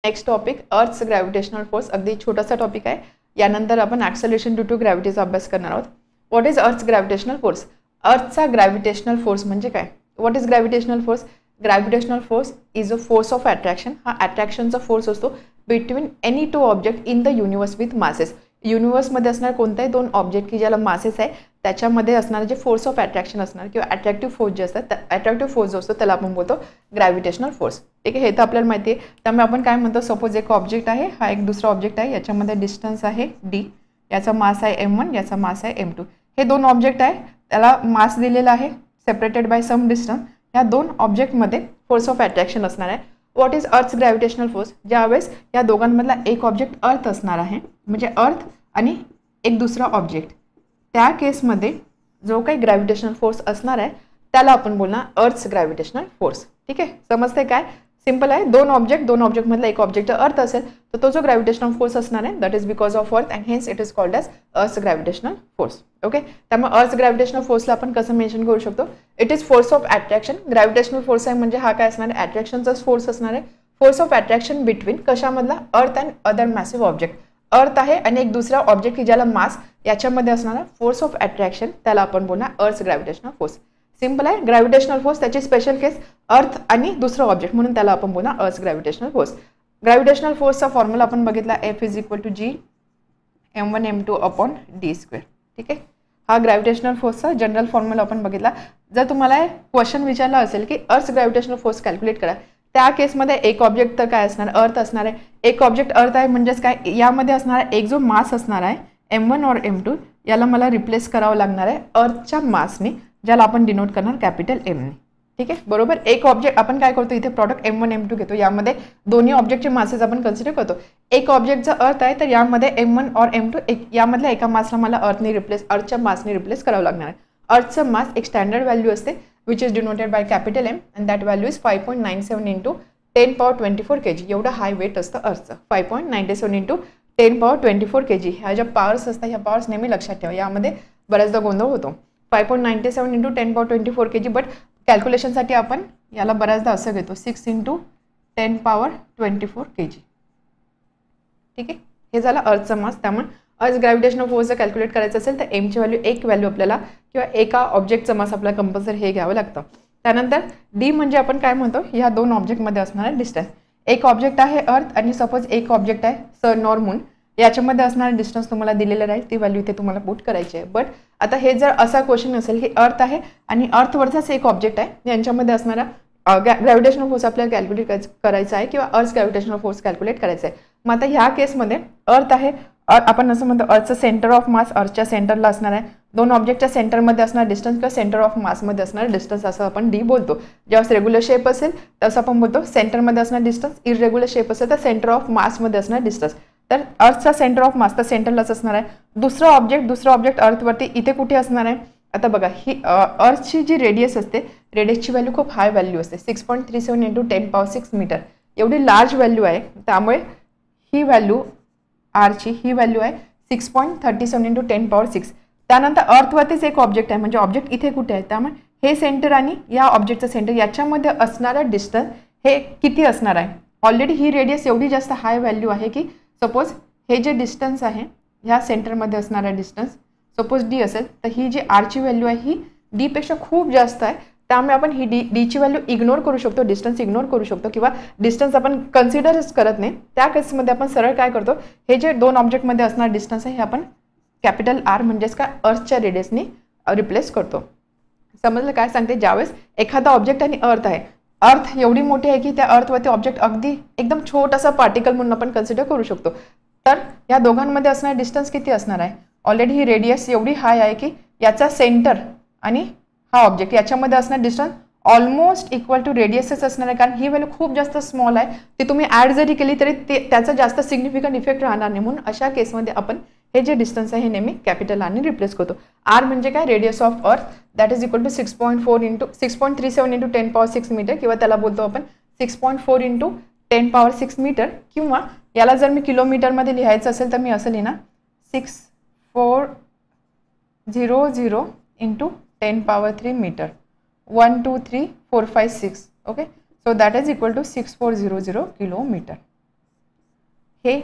Next topic earth's gravitational force. अगदी छोटासा topic आहे. यानंतर आपण ॲक्सेलरेशन ड्यू टू ग्रॅव्हिटीचा अभ्यास करणार आहोत. What is earth's gravitational force? अर्थचा ग्रॅव्हिटेशनल फोर्स म्हणजे काय? What is gravitational force? Gravitational force is a force of attraction. हा अट्रॅक्शनचा फोर्स असतो between any two object in the universe with masses. युनिवर्समध्ये असणारे कोणताही दोन ऑब्जेक्ट की ज्याला मासेस आहे त्याच्यामध्ये असणारे जे फोर्स ऑफ अट्रॅक्शन असणार किंवा अट्रॅक्टिव्ह फोर्स जे असतात, अट्रॅक्टिव्ह फोर्स जो असतो त्याला आपण बोलतो ग्रॅव्हिटेशनल फोर्स. ठीक आहे, हे तर आपल्याला माहिती आहे. त्यामुळे आपण काय म्हणतो, सपोज एक ऑब्जेक्ट आहे, हा एक दुसरा ऑब्जेक्ट आहे, याच्यामध्ये डिस्टन्स आहे डी, याचा मास आहे m1, याचा मास आहे m2. हे दोन ऑब्जेक्ट आहे, त्याला मास दिलेला आहे सेपरेटेड बाय सम डिस्टन्स. या दोन ऑब्जेक्टमध्ये फोर्स ऑफ अट्रॅक्शन असणार आहे. What is earth's gravitational force? ज्यावेळेस या दोघांमधला एक ऑब्जेक्ट अर्थ असणार आहे, म्हणजे अर्थ आणि एक दुसरा ऑब्जेक्ट, त्या केसमध्ये जो काही ग्रॅव्हिटेशनल फोर्स असणार आहे त्याला आपण बोलणार अर्थ्स ग्रॅव्हिटेशनल फोर्स. ठीक आहे, समजते काय? सिंपल आहे. दोन ऑब्जेक्टमधला एक ऑब्जेक्ट अर्थ असेल तर तो जो ग्रॅव्हिटेशनल फोर्स असणार आहे that is because of earth and hence it is called as earth's gravitational force. Okay, त्यामुळे अर्थ्स ग्रॅव्हिटेशनल फोर्सला आपण कसं मेन्शन करू शकतो? It is force of attraction. Gravitational force आहे म्हणजे हा काय असणार आहे? अट्रॅक्शनचाच फोर्स असणार आहे. फोर्स ऑफ अट्रॅक्शन बिटवीन कशामधला? Earth and other massive object. अर्थ आहे आणि एक दुसरा ऑब्जेक्ट की ज्याला मास, याच्यामध्ये असणारा फोर्स ऑफ अट्रॅक्शन त्याला आपण बोलणार अर्थ्स ग्रॅव्हिटेशनल फोर्स. सिंपल आहे. ग्रॅव्हिटेशनल फोर्स त्याची स्पेशल केस अर्थ आणि दुसरा ऑब्जेक्ट म्हणून त्याला आपण बोलणार अर्थ्स ग्रॅव्हिटेशनल फोर्स. ग्रॅव्हिटेशनल फोर्सचा फॉर्म्युला आपण बघितला F is equal to G m1 m2 upon d square. ठीक आहे, हा ग्रॅव्हिटेशनल फोर्सचा जनरल फॉर्म्युला आपण बघितला. जर तुम्हाला क्वेश्चन विचारला असेल की अर्थ्स ग्रॅव्हिटेशनल फोर्स कॅल्क्युलेट करा, त्या केसमध्ये एक ऑब्जेक्ट तर काय असणार? अर्थ असणार आहे. एक ऑब्जेक्ट अर्थ आहे म्हणजेच काय? यामध्ये असणारा एक जो मास असणार आहे m1 और m2, याला मला रिप्लेस करावं लागणार आहे अर्थच्या मासने, ज्याला आपण डिनोट करणार कॅपिटल M ने. ठीक आहे, बरोबर. एक ऑब्जेक्ट आपण काय करतो, इथे प्रॉडक्ट m1 m2 घेतो, यामध्ये दोन्ही ऑब्जेक्टचे मासेस आपण कन्सिडर करतो. एक ऑब्जेक्टचा अर्थ आहे तर यामध्ये m1 और m2 यामधल्या एका मासला मला अर्थच्या मासने रिप्लेस करावं लागणार आहे. अर्थचं मास एक स्टँडर्ड व्हॅल्यू असते which is denoted by capital M and that value is 5.97 into 10 power 24 kg. एवढं हाय वेट असतं अर्थचं. 5.97 into 10 power 24 kg. ह्या ज्या पॉवर्स असतात ह्या पॉवर्स नेहमी लक्षात ठेवा, यामध्ये बऱ्याचदा गोंधळ होतो. 5.97 into 10 power 24 kg, बट कॅल्क्युलेशनसाठी आपण याला बऱ्याचदा असं घेतो 6 into 10 power 24 kg. ठीक आहे, हे झालं अर्थचं मास. त्यामुळे अर्थ ग्रॅव्हिटेशनल फोर्स जर कॅल्क्युलेट करायचं असेल तर एमची व्हॅल्यू एक व्हॅल्यू आपल्याला किंवा एका ऑब्जेक्टचं मास आपल्याला कंपल्सरी हे घ्यावं लागतं. त्यानंतर डी म्हणजे आपण काय म्हणतो, ह्या दोन ऑब्जेक्टमध्ये असणारा डिस्टन्स. एक ऑब्जेक्ट आहे अर्थ आणि सपोज एक ऑब्जेक्ट आहे सन और मून, याच्यामध्ये असणारा डिस्टन्स तुम्हाला दिलेला राहील, ती व्हॅल्यू इथे तुम्हाला पुट करायची आहे. बट आता हे जर असा क्वेश्चन असेल की अर्थ आहे आणि अर्थवरचाच एक ऑब्जेक्ट आहे, यांच्यामध्ये असणारा ग्रॅव्हिटेशनल फोर्स आपल्याला कॅल्क्युलेट करायचा आहे किंवा अर्थ ग्रॅव्हिटेशनल फोर्स कॅल्क्युलेट करायचा आहे. मग आता ह्या केसमध्ये अर्थ आहे, आपण असं म्हणतो अर्थचं सेंटर ऑफ मास अर्थच्या सेंटरला असणार आहे. दोन ऑब्जेक्टच्या सेंटरमध्ये असणार डिस्टन्स किंवा सेंटर ऑफ मासमध्ये असणार डिस्टन्स असं आपण डी बोलतो. जेव्हा रेग्युलर शेप असेल तसं आपण बोलतो सेंटरमध्ये असणार डिस्टन्स, इरेग्युलर शेप असेल तर सेंटर ऑफ मासमध्ये असणार डिस्टन्स. तर अर्थचा सेंटर ऑफ मास तर सेंटरलाच असणार आहे. दुसरा ऑब्जेक्ट अर्थवरती इथे कुठे असणार आहे? आता बघा, ही अर्थची जी रेडियस असते, रेडियसची व्हॅल्यू खूप हाय व्हॅल्यू असते, 6.37 into 10 power 6 मीटर. एवढी लार्ज व्हॅल्यू आहे, त्यामुळे ही व्हॅल्यू आरची ही व्हॅल्यू आहे 6.37 into 10 power 6. त्यानंतर अर्थवरतीच एक ऑब्जेक्ट आहे, म्हणजे ऑब्जेक्ट इथे कुठे आहे, त्यामुळे हे सेंटर आणि या ऑब्जेक्टचं सेंटर याच्यामध्ये असणारा डिस्टन्स हे किती असणार आहे? ऑलरेडी ही रेडियस एवढी जास्त हाय व्हॅल्यू आहे की सपोज हे जे डिस्टन्स आहे ह्या सेंटरमध्ये असणारा डिस्टन्स सपोज डी असेल तर ही जी आरची व्हॅल्यू आहे ही डीपेक्षा खूप जास्त आहे. त्यामुळे आपण ही डीची व्हॅल्यू इग्नोर करू शकतो, डिस्टन्स इग्नोर करू शकतो किंवा डिस्टन्स आपण कन्सिडरच करत नाही. त्या केसमध्ये आपण सरळ काय करतो, हे जे दोन ऑब्जेक्टमध्ये असणार डिस्टन्स आहे हे आपण कॅपिटल आर म्हणजेच काय अर्थच्या रेडियसनी रिप्लेस करतो. समजलं काय सांगते? ज्यावेळेस एखादा ऑब्जेक्ट आणि अर्थ आहे, अर्थ एवढी मोठी आहे की त्या अर्थवरती ऑब्जेक्ट अगदी एकदम छोटासा पार्टिकल म्हणून आपण कन्सिडर करू शकतो. तर या दोघांमध्ये असणारा डिस्टन्स किती असणार आहे? ऑलरेडी ही रेडियस एवढी हाय आहे की याचा सेंटर आणि हा ऑब्जेक्ट याच्यामध्ये असणार डिस्टन्स ऑलमोस्ट इक्वल टू रेडियसच असणार आहे, कारण ही व्हॅल्यू खूप जास्त स्मॉल आहे. ती तुम्ही ॲड जरी केली तरी त्याचा जास्त सिग्निफिकंट इफेक्ट राहणार नाही. म्हणून अशा केसमध्ये आपण हे जे डिस्टन्स आहे हे नेहमी कॅपिटल आरने रिप्लेस करतो. आर म्हणजे काय? Radius of earth, that is equal to 6.37 into 10 power 6 metre किंवा त्याला बोलतो आपण 6.4 into 10 power 6 मीटर. किंवा याला जर मी किलोमीटरमध्ये लिहायचं असेल तर मी असं लिहिणार 6400 into 10 power 3 meter, 1 2 3 4 5 6. Okay, so that is equal to 6400 kilometer. हे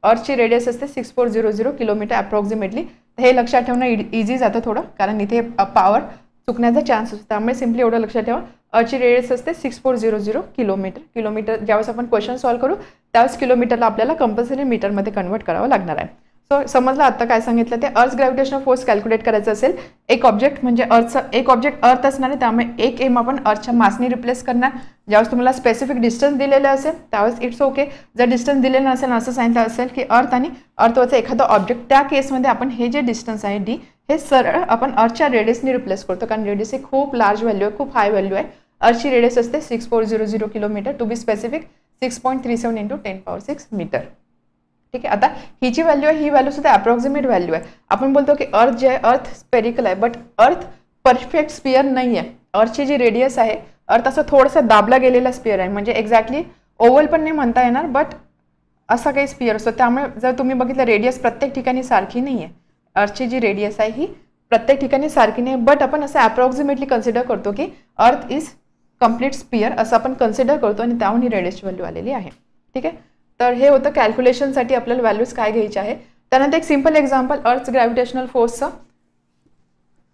अर्थची रेडियस असते 6400 किलोमीटर अप्रॉक्सिमेटली. हे लक्षात ठेवणं इझी जातं थोडं, कारण इथे पॉवर चुकण्याचा चान्स असतो. त्यामुळे सिम्पली एवढं लक्षात ठेवा, अर्थची रेडियस असते 6400 किलोमीटर. ज्यावेळेस आपण क्वेश्चन सॉल्व्ह करू त्यावेळेस किलोमीटरला आपल्याला कंपल्सरी मीटरमध्ये कन्वर्ट करावं लागणार आहे. सो समजलं आता काय सांगितलं ते. अर्थ ग्रॅव्हिटेशनल फोर्स कॅल्क्युलेट करायचं असेल, एक ऑब्जेक्ट म्हणजे एक ऑब्जेक्ट अर्थ असणार आहे, त्यामुळे एक एम आपण अर्थच्या मासनी रिप्लेस करणार. ज्यावेळेस तुम्हाला स्पेसिफिक डिस्टन्स दिलेलं असेल त्यावेळेस इट्स ओके. जर डिस्टन्स दिलेलं नसेल, असं सांगितलं असेल की अर्थ आणि अर्थवरचं एखादं ऑब्जेक्ट, त्या केसमध्ये आपण हे जे डिस्टन्स आहे डी, हे सरळ आपण अर्थच्या रेडियसनी रिप्लेस करतो, कारण रेडियस ही खूप लार्ज व्हॅल्यू आहे, खूप हाय व्हॅल्यू आहे. अर्थची रेडियस असते 6400 kilometre, to be specific 6.37 × 10⁶ metre. ठीक आहे. आता ही जी व्हॅल्यू आहे ही व्हॅल्यू सुद्धा अप्रॉक्सिमेट व्हॅल्यू आहे. आपण बोलतो की अर्थ जे आहे अर्थ स्पेरिकल आहे, बट अर्थ परफेक्ट स्पिअर नाही आहे. अर्थची जी रेडियस आहे, अर्थ असं थोडंसं दाबला गेलेला स्पिअर आहे, म्हणजे एक्झॅक्टली ओव्हल पण नाही म्हणता येणार, बट असा काही स्पिअर असतो. त्यामुळे जर तुम्ही बघितलं रेडियस प्रत्येक ठिकाणी सारखी नाही आहे. अर्थची जी रेडियस आहे ही प्रत्येक ठिकाणी सारखी नाही, बट आपण असं अप्रॉक्सिमेटली कन्सिडर करतो की अर्थ इज कम्प्लीट स्पिअर असं आपण कन्सिडर करतो, आणि त्याहून ही रेडियसची व्हॅल्यू आलेली आहे. ठीक आहे. तर हे होतं कॅल्क्युलेशनसाठी आपल्याला व्हॅल्यूज काय घ्यायचे आहे. त्यानंतर एक सिम्पल एक्झाम्पल अर्थ ग्रॅव्हिटेशनल फोर्सचं.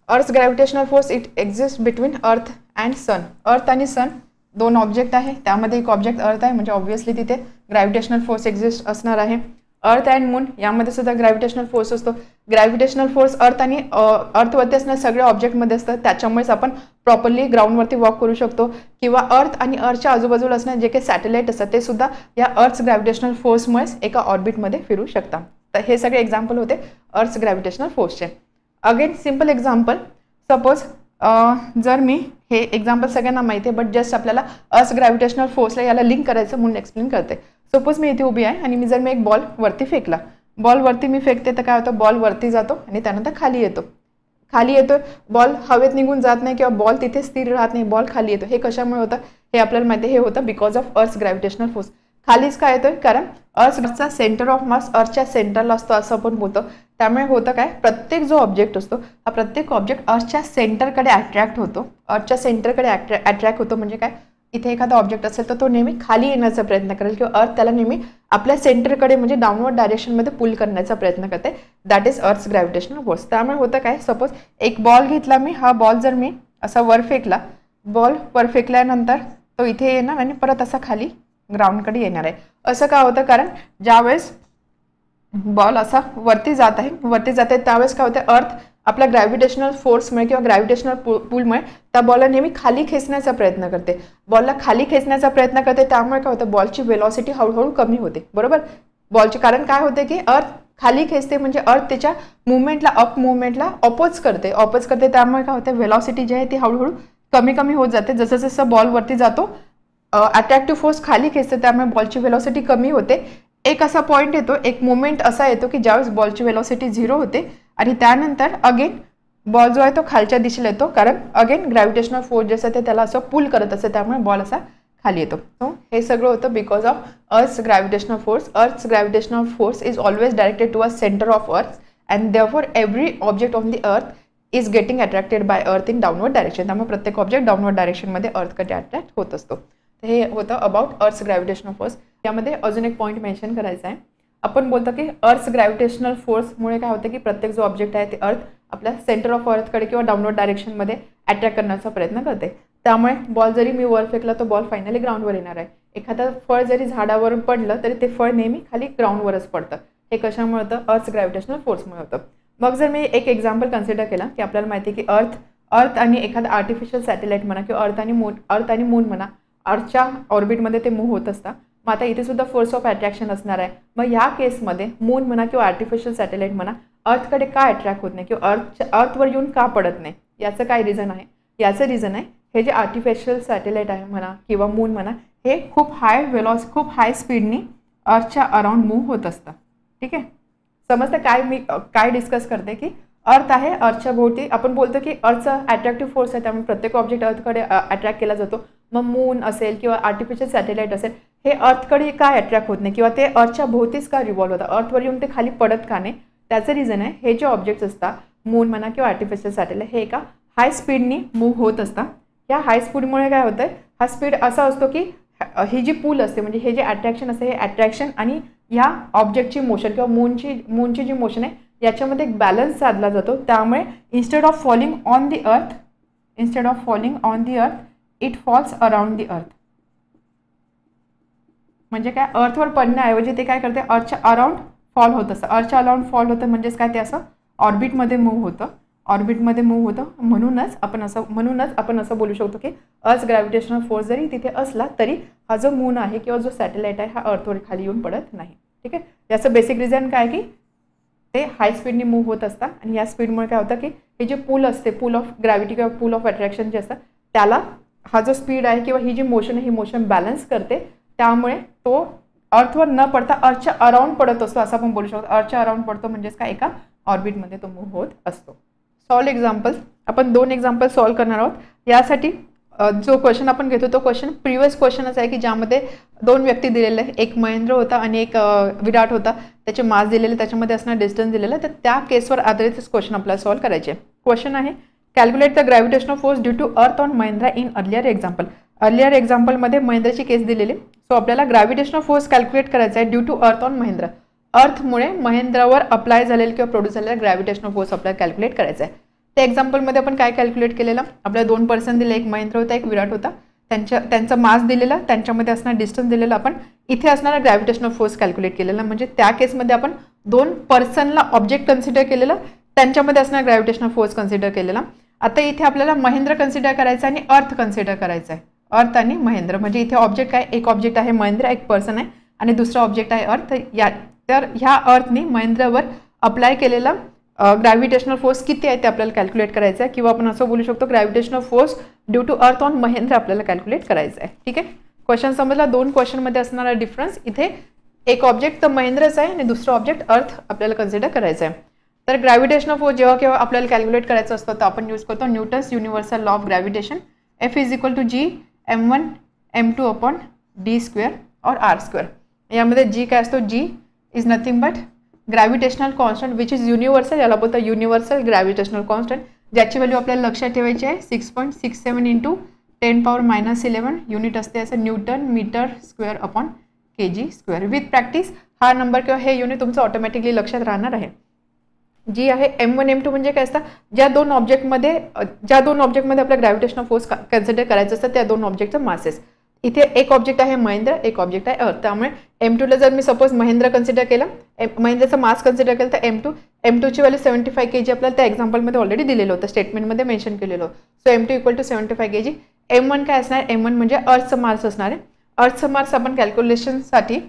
Earth gravitational force it exist between earth and sun. Earth आणि सन दोन ऑब्जेक्ट आहे, त्यामध्ये एक ऑब्जेक्ट अर्थ आहे, म्हणजे ऑब्व्हियसली तिथे ग्रॅव्हिटेशनल फोर्स एक्झिस्ट असणार आहे. अर्थ अँड मून यामध्ये सुद्धा ग्रॅव्हिटेशनल फोर्स असतो. ग्रॅव्हिटेशनल फोर्स अर्थ आणि अर्थवरती असणाऱ्या सगळ्या ऑब्जेक्टमध्ये असतात, त्याच्यामुळेच आपण प्रॉपरली ग्राउंडवरती वॉक करू शकतो. किंवा अर्थ आणि अर्थच्या आजूबाजूला असणारे जे काही सॅटेलाइट असतात ते सुद्धा या अर्थ ग्रॅव्हिटेशनल फोर्समुळेच एका ऑर्बिटमध्ये फिरू शकतात. तर हे सगळे एक्झाम्पल होते अर्थ ग्रॅव्हिटेशनल फोर्सचे. अगेन सिम्पल एक्झाम्पल, सपोज जर मी हे एक्झाम्पल सगळ्यांना माहिती आहे, बट जस्ट आपल्याला अर्थ ग्रॅव्हिटेशनल फोर्सला याला लिंक करायचं म्हणून एक्सप्लेन करते. सपोज मी इथे उभी आहे आणि मी जर मी एक बॉल वरती फेकला, बॉल वरती मी फेकते तर काय होतं, बॉल वरती जातो आणि त्यानंतर खाली येतो. बॉल हवेत निघून जात नाही किंवा बॉल तिथे स्थिर राहत नाही, बॉल खाली येतो. हे कशामुळे होतं हे आपल्याला माहिती आहे, हे होतं because of earth gravitational force. खालीच काय येतोय, कारण अर्थचा सेंटर ऑफ मास अर्थच्या सेंटरला असतो असं आपण बोलतो. त्यामुळे होतं काय, प्रत्येक जो ऑब्जेक्ट असतो हा प्रत्येक ऑब्जेक्ट अर्थच्या सेंटरकडे अट्रॅक्ट होतो. अर्थच्या सेंटरकडे अट्रॅक्ट होतो म्हणजे काय, इथे एखादा ऑब्जेक्ट असेल तर तो नेहमी खाली येण्याचा प्रयत्न करेल किंवा अर्थ त्याला नेहमी आपल्या सेंटरकडे म्हणजे डाऊनवर्ड डायरेक्शनमध्ये पुल करण्याचा प्रयत्न करते. That is earth gravitational force. त्यामुळे होतं काय, सपोज एक बॉल घेतला मी, हा बॉल जर मी असा वर फेकला, बॉल वर फेकल्यानंतर तो इथे येणार आणि परत असा खाली ग्राउंडकडे येणार आहे. असं का होतं, कारण ज्यावेळेस बॉल असा वरती जात आहे त्यावेळेस काय होतं, अर्थ आपल्या ग्रॅव्हिटेशनल फोर्समुळे किंवा ग्रॅव्हिटेशनल पूलमुळे त्या बॉलला नेहमी खाली खेचण्याचा प्रयत्न करते. त्यामुळे काय होतं, बॉलची वेलॉसिटी हळूहळू कमी होते. बरोबर, बॉलची कारण काय होते की अर्थ खाली खेचते म्हणजे अर्थ त्याच्या मुवमेंटला अप मुवमेंटला ऑपोज करते. त्यामुळे काय होते, वेलॉसिटी जी आहे ती हळूहळू कमी होत जाते. जसं जसं बॉल वरती जातो अट्रॅक्टिव्ह फोर्स खाली खेचते, त्यामुळे बॉलची वेलॉसिटी कमी होते. एक असा पॉईंट येतो, एक मोमेंट असा येतो की ज्यावेळेस बॉलची वेलॉसिटी 0 होते आणि त्यानंतर अगेन बॉल जो आहे तो खालच्या दिशेला येतो, कारण अगेन ग्रॅव्हिटेशनल फोर्स जे असतं ते त्याला असं पुल करत असते, त्यामुळे बॉल असा खाली येतो. सो हे सगळं होतं because of earth gravitational force. Earth gravitational force is always directed towards centre of earth and therefore every object on the earth is getting attracted by earth in downward direction. त्यामुळे प्रत्येक object downward डायरेक्शनमध्ये अर्थकडे attract होत असतो. हे होतं about earth gravitational force. यामध्ये अजून एक पॉईंट मेन्शन करायचा आहे. आपण बोलतो की अर्थ ग्रॅव्हिटेशनल फोर्समुळे काय होतं की प्रत्येक जो ऑब्जेक्ट आहे ते अर्थ आपल्या सेंटर ऑफ अर्थकडे किंवा डाऊनवर्ड डायरेक्शनमध्ये अट्रॅक्ट करण्याचा प्रयत्न करते. त्यामुळे बॉल जरी मी वर फेकला तो बॉल फायनली ग्राउंडवर येणार आहे. एखादं फळ जरी झाडावरून पडलं तरी ते फळ नेहमी खाली ग्राउंडवरच पडतं. हे कशामुळे होतं, अर्थ ग्रॅव्हिटेशनल फोर्समुळे होतं. मग जर मी एक एक्झाम्पल कन्सिडर केला की आपल्याला माहिती आहे की अर्थ आणि एखादा आर्टिफिशियल सॅटेलाइट म्हणा किंवा अर्थ आणि मून म्हणा, अर्थच्या ऑर्बिटमध्ये ते मूव्ह होत असतात. मग आता इथे सुद्धा फोर्स ऑफ अट्रॅक्शन असणार आहे. मग ह्या केसमध्ये मून म्हणा किंवा आर्टिफिशियल सॅटेलाइट म्हणा अर्थकडे का अट्रॅक्ट होत नाही किंवा अर्थवर येऊन का पडत नाही, याचं काय रिझन आहे. याचं रिझन आहे हे जे आर्टिफिशियल सॅटेलाइट आहे म्हणा किंवा मून म्हणा, हे खूप हाय स्पीडनी अर्थच्या अराउंड मूव्ह होत असतात. ठीक आहे, समजतं मी काय डिस्कस करते की अर्थ आहे, अर्थच्या भोवती आपण बोलतो की अर्थचा अट्रॅक्टिव्ह फोर्स आहे, त्यामुळे प्रत्येक ऑब्जेक्ट अर्थकडे अट्रॅक्ट केला जातो. मग मून असेल किंवा आर्टिफिशियल सॅटेलाइट असेल, हे अर्थकडे काय अट्रॅक्ट होत नाही किंवा ते अर्थच्या भोवतीच का रिव्हॉल्व्ह होतात, अर्थवर येऊन ते खाली पडत का नाही. त्याचं रिझन आहे हे जे ऑब्जेक्ट्स असतात मून म्हणा किंवा आर्टिफिशियल सॅटेलाइट, हे एका हाय स्पीडनी मूव्ह होत असतात. या हाय स्पीडमुळे काय होतं, हा स्पीड असा असतो की ही जी पूल असते म्हणजे हे जे अट्रॅक्शन असते, हे अट्रॅक्शन आणि ह्या ऑब्जेक्टची मोशन किंवा मूनची जी मोशन आहे याच्यामध्ये एक बॅलन्स साधला जातो. त्यामुळे instead of falling on the earth it falls around the अर्थ. म्हणजे काय, अर्थवर पडण्याऐवजी ते काय करते, अर्थच्या अराउंड फॉल होत असतं. अर्थच्या अराउंड फॉल होतं म्हणजेच काय, ते असं ऑर्बिटमध्ये मूव्ह होतं. म्हणूनच आपण असं बोलू शकतो की अर्थ ग्रॅव्हिटेशनल फोर्स जरी तिथे असला तरी हा जो मून आहे किंवा जो सॅटेलाइट आहे हा अर्थवर खाली येऊन पडत नाही. ठीक आहे. याचं बेसिक रिझन काय की ते हाय स्पीडने मूव्ह होत असतात आणि या स्पीडमुळे काय होतं की हे जे पूल असते, पूल ऑफ ग्रॅव्हिटी किंवा पूल ऑफ अट्रॅक्शन जे असतं त्याला हा जो स्पीड आहे किंवा ही जी मोशन आहे ही मोशन बॅलन्स करते. त्यामुळे तो अर्थवर न पडता अर्थच्या अराउंड पडत असतो असं आपण बोलू शकतो. अर्थच्या अराउंड पडतो म्हणजेच काय, एका ऑर्बिटमध्ये तो मूव्ह होत असतो. Solve examples. आपण 2 एक्झाम्पल सॉल्व करणार आहोत. यासाठी जो क्वेश्चन आपण घेतो तो क्वेश्चन प्रिव्हियस क्वेश्चनच आहे की ज्यामध्ये 2 व्यक्ती दिलेले आहे, एक महेंद्र होता आणि एक विराट होता. त्याचे मास दिलेले, त्याच्यामध्ये असणार डिस्टन्स दिलेलं. तर त्या केसवर आधारितच क्वेश्चन आपल्याला सॉल्व करायचे. क्वेश्चन आहे calculate the gravitational force due to earth on Mahendra in earlier example. Earlier एक्झाम्पलमध्ये महेंद्राची केस दिलेली. सो आपल्याला ग्रॅव्हिटेशनल फोर्स कॅल्क्युलेट करायचा आहे due to earth on Mahendra. अर्थमुळे महेंद्रावर अप्लाय झालेलं किंवा प्रोड्यूस झालेला ग्रॅव्हिटेशनल फोर्स आपल्याला कॅल्क्युलेट करायचा आहे. त्या एक्झाम्पलमध्ये आपण काय कॅल्क्युलेट केलेलं, आपल्याला 2 पर्सन दिले, एक महेंद्र होता एक विराट होता. त्यांचा मास दिलेला, त्यांच्यामध्ये असणारा डिस्टन्स दिलेला. आपण इथे असणारा ग्रॅव्हिटेशनल फोर्स कॅल्क्युलेट केलेला. म्हणजे त्या केसमध्ये आपण 2 पर्सनला ऑब्जेक्ट कन्सिडर केलेला, त्यांच्यामध्ये असणारा ग्रॅव्हिटेशनल फोर्स कन्सिडर केलेला. आता इथे आपल्याला महेंद्र कन्सिडर करायचा आणि अर्थ कन्सिडर करायचा आहे. अर्थ आणि महेंद्र म्हणजे इथे ऑब्जेक्ट काय, एक ऑब्जेक्ट आहे महेंद्र, एक पर्सन आहे आणि दुसरा ऑब्जेक्ट आहे अर्थ. तर ह्या अर्थने महेंद्रावर अप्लाय केलेला ग्रॅव्हिटेशनल फोर्स किती आहे ते आपल्याला कॅल्क्युलेट करायचं आहे. किंवा आपण असं बोलू शकतो gravitational force due to earth on Mahendra आपल्याला कॅल्क्युलेट करायचं आहे. ठीक आहे. क्वेश्चन समजला. 2 क्वेश्चनमध्ये असणारा डिफरन्स, इथे एक ऑब्जेक्ट तर महेंद्रच आहे आणि दुसरं ऑब्जेक्ट अर्थ आपल्याला कन्सिडर करायचं आहे. तर ग्रॅव्हिटेशनल फोर्स जेव्हा केव्हा आपल्याला कॅल्क्युलेट करायचं असतं तर आपण यूज करतो Newton's universal law of gravitation. F is equal to G m1 m2 अपॉन d² और r². यामध्ये G काय असतो, G is nothing but gravitational constant which is universal. याला बोलतो युनिव्हर्सल ग्रॅव्हिटेशनल कॉन्स्टंट, ज्याची व्हॅल्यू आपल्याला लक्षात ठेवायची आहे 6.67 इंटू 10⁻11 युनिट असते असं newton metre square upon kg². With practice हा नंबर किंवा हे युनिट तुमचं ऑटोमॅटिकली लक्षात राहणार आहे. जी आहे m1 m2 म्हणजे काय असतं, ज्या दोन ऑब्जेक्टमध्ये आपल्या ग्रॅव्हिटेशनल फोर्स कन्सिडर करायचं असतं त्या 2 ऑब्जेक्टचं मासेस. इथे एक ऑब्जेक्ट आहे महेंद्र, एक ऑब्जेक्ट आहे अर्थ. त्यामुळे m2ला जर मी सपोज महेंद्र कन्सिडर केलं, महेंद्रचं मास कन्सिडर केलं तर m2ची व्हॅल्यू 75 kg आपल्याला त्या एक्झाम्पलमध्ये ऑलरेडी दिलेलं होतं, स्टेटमेंटमध्ये मेन्शन केलेलं होतं. So m2 equal to 75 kg. m1 काय असणार, m1 म्हणजे अर्थचं मास असणार आहे. अर्थचं मास आपण कॅल्क्युलेशनसाठी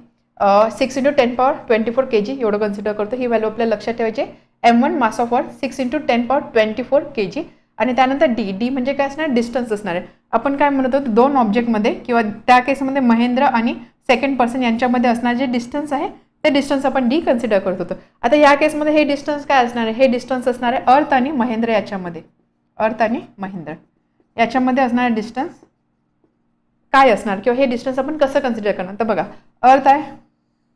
6 × 10⁻24 kg एवढं कन्सिडर करतो. ही व्हॅल्यू आपल्याला लक्षात ठेवायची. m1 mass of earth 6 × 10⁻24 kg. आणि त्यानंतर डी म्हणजे काय असणार, डिस्टन्स असणार आहे. आपण काय म्हणत होतो, 2 ऑब्जेक्टमध्ये किंवा त्या केसमध्ये महेंद्र आणि सेकंड पर्सन यांच्यामध्ये असणार जे डिस्टन्स आहे ते डिस्टन्स आपण डी कन्सिडर करत होतो. आता या केसमध्ये हे डिस्टन्स काय असणार आहे, हे डिस्टन्स असणार आहे अर्थ आणि महेंद्र याच्यामध्ये. अर्थ आणि महेंद्र याच्यामध्ये असणार डिस्टन्स काय असणार किंवा हे डिस्टन्स आपण कसं कन्सिडर करणार. तर बघा, अर्थ आहे,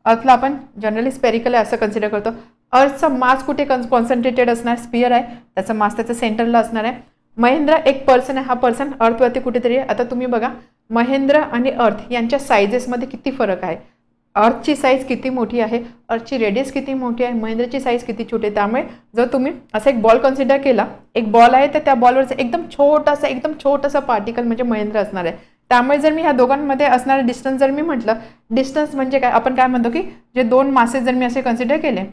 अर्थला आपण जनरली स्पेरिकल आहे असं कन्सिडर करतो. अर्थचा मास कुठे कॉन्सन्ट्रेटेड असणार, स्पियर आहे, त्याचा मास त्याच्या सेंटरला असणार आहे. महेंद्र एक पर्सन आहे, हा पर्सन अर्थवरती कुठेतरी आहे. आता तुम्ही बघा, महेंद्र आणि अर्थ यांच्या साईजेसमध्ये किती फरक आहे. अर्थची साईज किती मोठी आहे, अर्थची रेडियस किती मोठी आहे, महेंद्रची साईज किती छोटी आहे. त्यामुळे जर तुम्ही असा एक बॉल कन्सिडर केला, एक बॉल आहे तर त्या बॉलवरचं एकदम छोटासा पार्टिकल म्हणजे महेंद्र असणार आहे. त्यामुळे जर मी ह्या दोघांमध्ये असणारे डिस्टन्स जर मी म्हटलं, डिस्टन्स म्हणजे काय, आपण काय म्हणतो की जे 2 मासेस जर मी असे कन्सिडर केले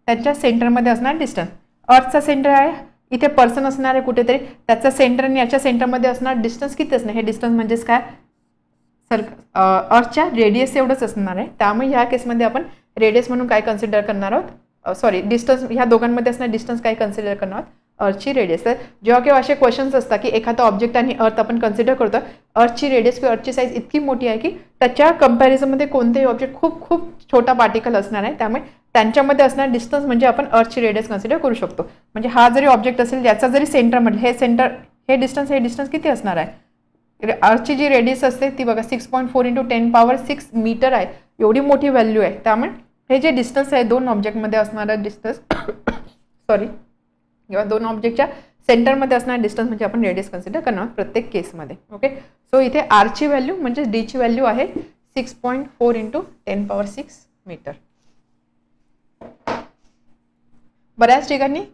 त्याच्या सेंटरमध्ये असणार डिस्टन्स. अर्थचा सेंटर आहे, इथे पर्सन असणार आहे कुठेतरी, त्याचा सेंटर आणि याच्या सेंटरमध्ये असणार डिस्टन्स किती असणार. हे डिस्टन्स म्हणजेच काय, अर्थच्या रेडियस एवढंच असणार आहे. त्यामुळे ह्या केसमध्ये आपण रेडियस म्हणून काय कन्सिडर करणार आहोत, डिस्टन्स, ह्या दोघांमध्ये असणार डिस्टन्स काय कन्सिडर करणार आहोत, अर्थची रेडियस. तर जेव्हा केव्हा असे क्वेश्चन्स असतात की एखादा ऑब्जेक्ट आणि अर्थ आपण कन्सिडर करतो, अर्थची रेडियस किंवा अर्थची साईज इतकी मोठी आहे की त्याच्या कंपॅरिझनमध्ये कोणतेही ऑब्जेक्ट खूप छोटा पार्टिकल असणार आहे. त्यामुळे त्यांच्यामध्ये असणार डिस्टन्स म्हणजे आपण अर्थची रेडियस कन्सिडर करू शकतो. म्हणजे हा जरी ऑब्जेक्ट असेल, याचा जरी सेंटर म्हणजे हे डिस्टन्स किती असणार आहे. अर्थची जी रेडियस असते ती बघा 6.4 × 10⁻6 मीटर आहे, एवढी मोठी व्हॅल्यू आहे. त्यामुळे हे जे डिस्टन्स आहे 2 ऑब्जेक्टमध्ये असणारा डिस्टन्स किंवा 2 ऑब्जेक्टच्या सेंटरमध्ये असणारा डिस्टन्स म्हणजे आपण रेडियस कन्सिडर करणार प्रत्येक केसमध्ये. ओके. सो इथे आरची व्हॅल्यू म्हणजे डीची व्हॅल्यू आहे 6.4 × 10⁻6 मीटर. बऱ्याच ठिकाणी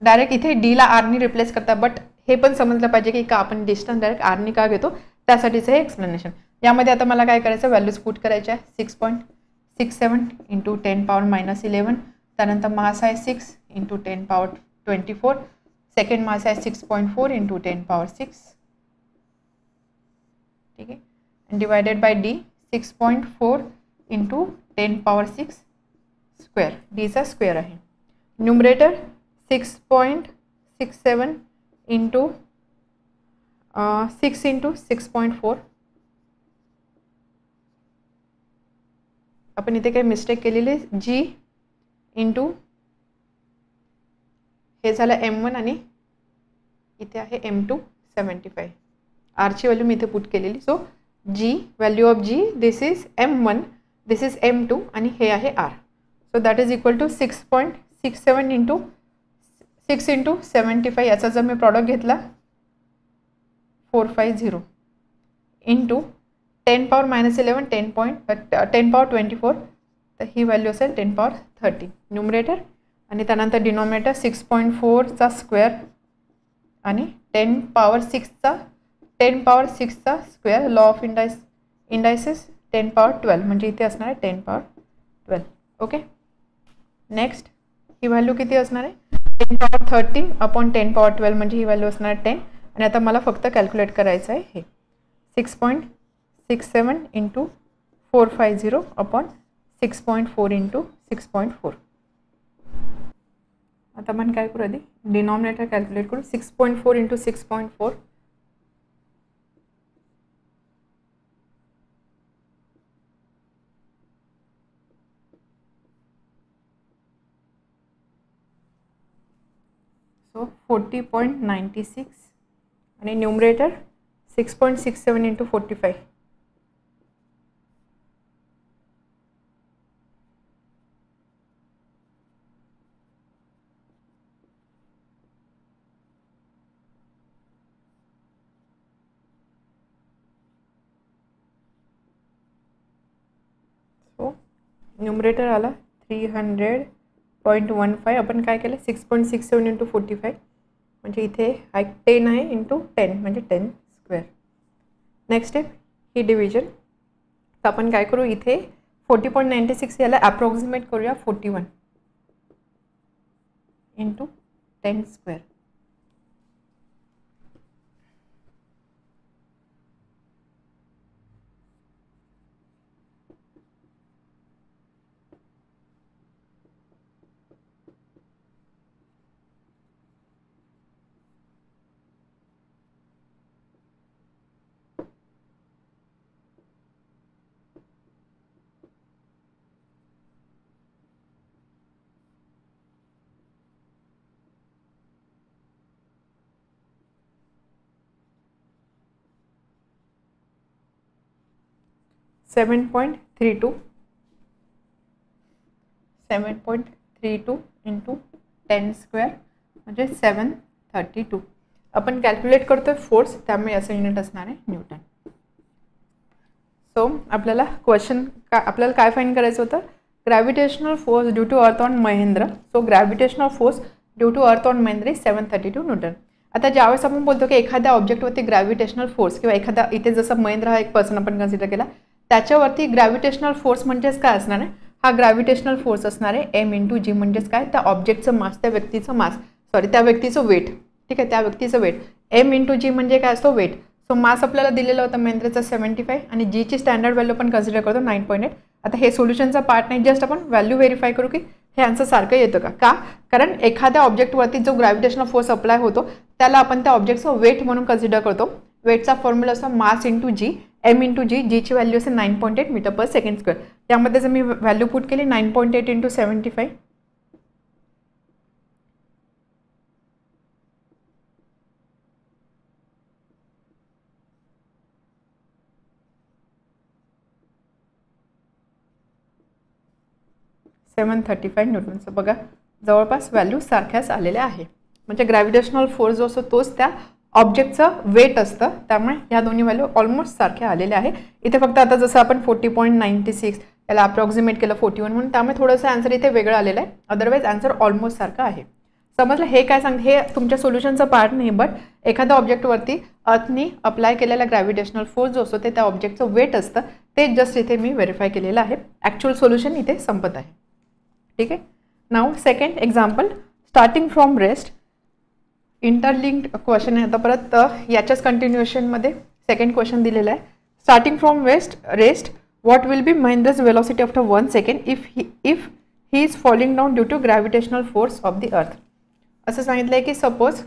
डायरेक्ट इथे डीला आरनी रिप्लेस करतात, बट हे पण समजलं पाहिजे की का आपण डिस्टन्स डायरेक्ट आरनी का घेतो, त्यासाठीच हे एक्सप्लेनेशन. यामध्ये आता मला काय करायचं, व्हॅल्यूज पुट करायच्या आहे. 6.67 इंटू 10⁻−11. त्यानंतर मास आहे 6 इंटू 10⁻24. सेकंड मास आहे 6.4 इंटू 10⁻6. ठीक आहे. Divided by D 6.4 into 10⁻6 square. डीचा स्क्वेअर आहे. Numerator 6.67 into 6 into 6.4. आपण इथे काही मिस्टेक केलेली, जी इंटू हे झालं M1 आणि इथे आहे M2 75. आरची व्हॅल्यू मी इथे पुट केलेली. So G, value of G, this is M1, this is M2 आणि हे आहे R. So that is equal to 6.67 into 6 into 75. याचा जर मी प्रॉडक्ट घेतला 450 इंटू 10⁻−11 10⁻24. तर ही व्हॅल्यू असेल 10⁻30 न्यूमरेटर. आणि त्यानंतर डिनॉमिनेटर 6.4चा स्क्वेअर आणि 10⁻6चा स्क्वेअर. लॉ ऑफ इंडायसेस 10⁻12 म्हणजे इथे असणार आहे 10⁻12. ओके. नेक्स्ट ही व्हॅल्यू किती असणार आहे, 10⁻30 अपॉन 10⁻12 म्हणजे ही व्हॅल्यू असणार आहे 10. आणि आता मला फक्त कॅल्क्युलेट करायचं आहे हे 6.67 इंटू 450 अपॉन 6.4 इंटू 6.4. आता आपण काय करू, आधी डिनॉमिनेटर कॅल्क्युलेट करू. 6.4 इंटू 6.4 सो 40.96 आणि न्यूमरेटर 6.67 इंटू 45. सो न्यूमरेटर आला 300.15. आपण काय केलं 6.67 इंटू 45 म्हणजे इथे 10 आहे इंटू 10 म्हणजे 10 स्क्वेअर. नेक्स्ट स्टेप ही डिव्हिजन. तर आपण काय करू, इथे 40.96 याला अप्रॉक्सिमेट करूया 41 इंटू 10 स्क्वेअर. .32 इंटू 10 स्क्वेअर म्हणजे 732. आपण कॅल्क्युलेट करतोय फोर्स, त्यामुळे असं युनिट असणार आहे न्यूटन. सो आपल्याला क्वेश्चन आपल्याला काय फाइंड करायचं होतं, gravitational force due to earth on Mahendra. So gravitational force due to earth on Mahendra 732 newton. आता ज्यावेळेस आपण बोलतो की एखाद्या ऑब्जेक्टवरती ग्रॅव्हिटेशनल फोर्स किंवा एखादा इथे जसं महेंद्र हा एक पर्सन आपण कन्सिडर केला, त्याच्यावरती ग्रॅव्हिटेशनल फोर्स म्हणजेच काय असणार आहे, हा ग्रॅव्हिटेशनल फोर्स असणार आहे M इंटू जी. म्हणजेच काय, त्या ऑब्जेक्टचं मास, त्या व्यक्तीचं मास, त्या व्यक्तीचं वेट. ठीक आहे, त्या व्यक्तीचं वेट. M इंटू जी म्हणजे काय असतो, वेट. सो मास आपल्याला दिलेलं होतं महेंद्रचं 75 आणि जीची स्टँडर्ड व्हॅल्यू आपण कन्सिडर करतो 9.8. आता हे सोल्युशनचा पार्ट नाही, जस्ट आपण व्हॅल्यू व्हेरीफाय करू की हे आन्सर सारखं येतं का. कारण एखाद्या ऑब्जेक्टवरती जो ग्रॅव्हिटेशनल फोर्स अप्लाय होतो त्याला आपण त्या ऑब्जेक्टचं वेट म्हणून कन्सिडर करतो. वेटचा फॉर्म्युला असतो मास इंटू जी, M इंटू जी. जीची व्हॅल्यू असेल 9.8 मीटर पर सेकंड स्क्वेअर. त्यामध्ये जर मी व्हॅल्यू पुट केली 9.8 इंटू 75 735 न्यूटनचं. बघा जवळपास व्हॅल्यू सारख्याच आलेल्या आहे. म्हणजे ग्रॅव्हिटेशनल फोर्स जो असतो तोच त्या ऑब्जेक्टचं वेट असतं, त्यामुळे ह्या दोन्ही व्हॅल्यू ऑलमोस्ट सारख्या आलेल्या आहे. इथे फक्त आता जसं आपण 40.96 याला अप्रॉक्सिमेट केलं 41 म्हणून, त्यामुळे थोडंसं आन्सर इथे वेगळं आलेलं आहे. अदरवाईज आन्सर ऑलमोस्ट सारखं आहे. समजलं हे काय सांगते, हे तुमच्या सोल्युशनचं पार्ट नाही, बट एखाद्या ऑब्जेक्टवरती अर्थनी अप्लाय केलेला ग्रॅव्हिटेशनल फोर्स जो असतो ते त्या ऑब्जेक्टचं वेट असतं, ते जस्ट इथे मी व्हेरीफाय केलेलं आहे. ॲक्च्युअल सोल्युशन इथे संपत आहे. ठीक आहे. नाव second example, starting from rest. Interlinked question आहे. आता परत याच्याच कंटिन्युएशनमध्ये सेकंड क्वेश्चन दिलेला आहे. Starting from rest what will be Mahendra's velocity after 1 second if he is falling down due to gravitational force of the earth. असं सांगितलं आहे की सपोज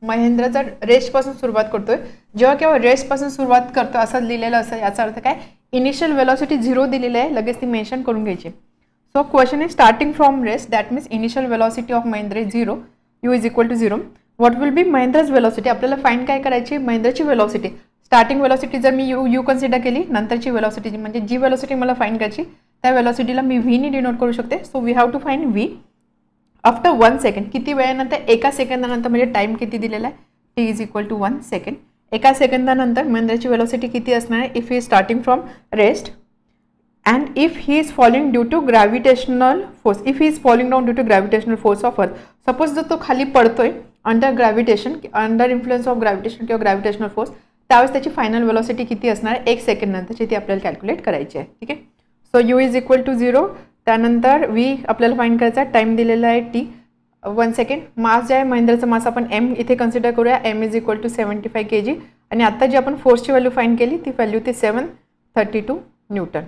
महेंद्र जर रेस्टपासून सुरुवात करतोय, जेव्हा केव्हा रेस्टपासून सुरुवात करतो असं लिहिलेलं असं, याचा अर्थ काय, इनिशियल वेलॉसिटी 0 दिलेली आहे, लगेच ती मेन्शन करून घ्यायची. So question is starting from rest, that means initial velocity of Mahendra is 0, u is equal to 0. What will be Mahendra's velocity, आपल्याला फाइंड काय करायची, महेंद्रची वेलॉसिटी. स्टार्टिंग वेलॉसिटी जर मी यू कन्सिडर केली, नंतरची वेलॉसिटी म्हणजे जी वेलॉसिटी मला फाइंड करायची त्या वेलॉसिटीला मी व्हीने डिनोट करू शकते. So we have to find V after 1 second. किती वेळानंतर, एका सेकंदानंतर, म्हणजे टाइम किती दिलेला आहे, T is equal to 1 second. एका सेकंदानंतर महेंद्रची वेलॉसिटी किती असणार आहे, if he is starting from rest and if he is falling due to gravitational force, if he is falling down due to gravitational force of earth. Suppose जर तो खाली पडतोय under gravitation, under influence of gravitation किंवा gravitational force, त्यावेळेस त्याची final velocity किती असणार आहे, 1 सेकंड नंतरची ती आपल्याला कॅल्क्युलेट करायची आहे. ठीक आहे. So U is equal to 0. त्यानंतर व्ही आपल्याला फाइंड करायचा आहे, टाइम दिलेला आहे टी, 1 सेकंड. मास जे आहे महेंद्रचं मास आपण एम इथे कन्सिडर करूया, M is equal to 75 kg. आणि आता जी आपण फोर्सची व्हॅल्यू फाइंड केली ती व्हॅल्यू ती 732 न्यूटन.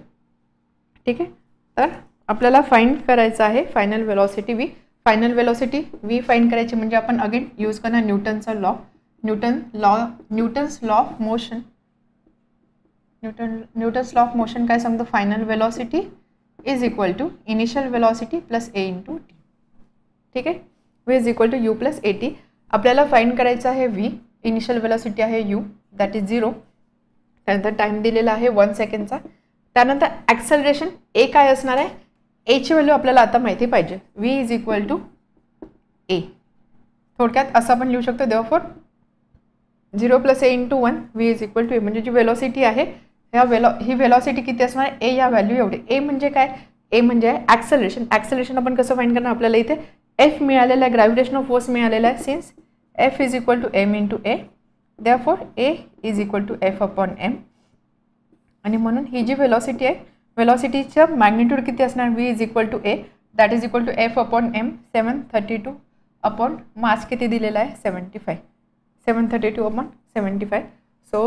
ठीक आहे. तर आपल्याला फाइंड करायचं आहे final velocity v. Final velocity v find करायची म्हणजे आपण अगेन यूज करणार न्यूटनचा law. Newton's law of motion. Newton's law of motion काय सांगतो, final velocity is equal to initial velocity plus a into t. ठीक आहे. V is equal to u plus a t. आपल्याला फाइंड करायचं आहे v, initial velocity आहे u, that is 0. त्यानंतर time दिलेला आहे 1 सेकंडचा. त्यानंतर ॲक्सेलरेशन ए काय असणार आहे, एची व्हॅल्यू आपल्याला आता माहिती पाहिजे. V is equal to a. थोडक्यात असं आपण लिहू शकतो, therefore 0 plus a into 1 v is equal to a. म्हणजे जी वेलॉसिटी आहे ही वेलॉसिटी किती असणार आहे, ए या व्हॅल्यू एवढे. ए म्हणजे काय, ए म्हणजे ॲक्सेलरेशन. ॲक्सेलरेशन आपण कसं फाइंड करणार, आपल्याला इथे एफ मिळालेला आहे, ग्रॅव्हिटेशनल फोर्स मिळालेला आहे. Since F is equal to M into A, therefore A is equal to F upon M. आणि म्हणून ही जी वेलॉसिटी आहे, वेलॉसिटीचं मॅग्निट्यूड किती असणार, V is equal to A, that is equal to F upon M, 732 upon mass किती दिलेला आहे, 75. 732 upon 75. So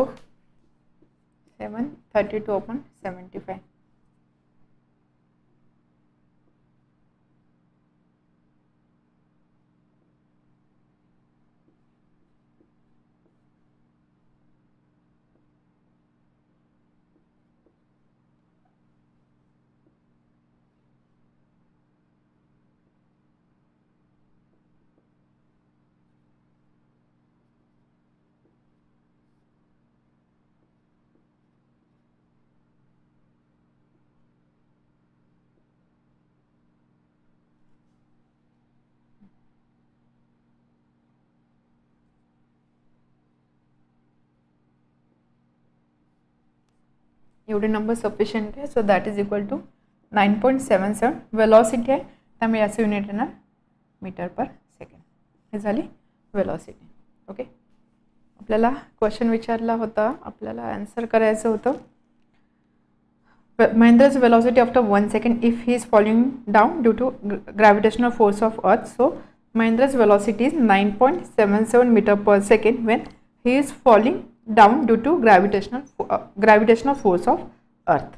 732 upon 75. एवढे number sufficient आहे. So that is equal to 9.77 velocity आहे, त्यामुळे याचं युनिट येणार मीटर पर सेकंड. हे झाली वेलॉसिटी. ओके. आपल्याला क्वेश्चन विचारला होता, आपल्याला आन्सर करायचं होतं, Mahendra's velocity after 1 second if he is falling down due to gravitational force of earth. So Mahendra's velocity is 9.77 meter per second when he is falling down due to gravitational force of earth.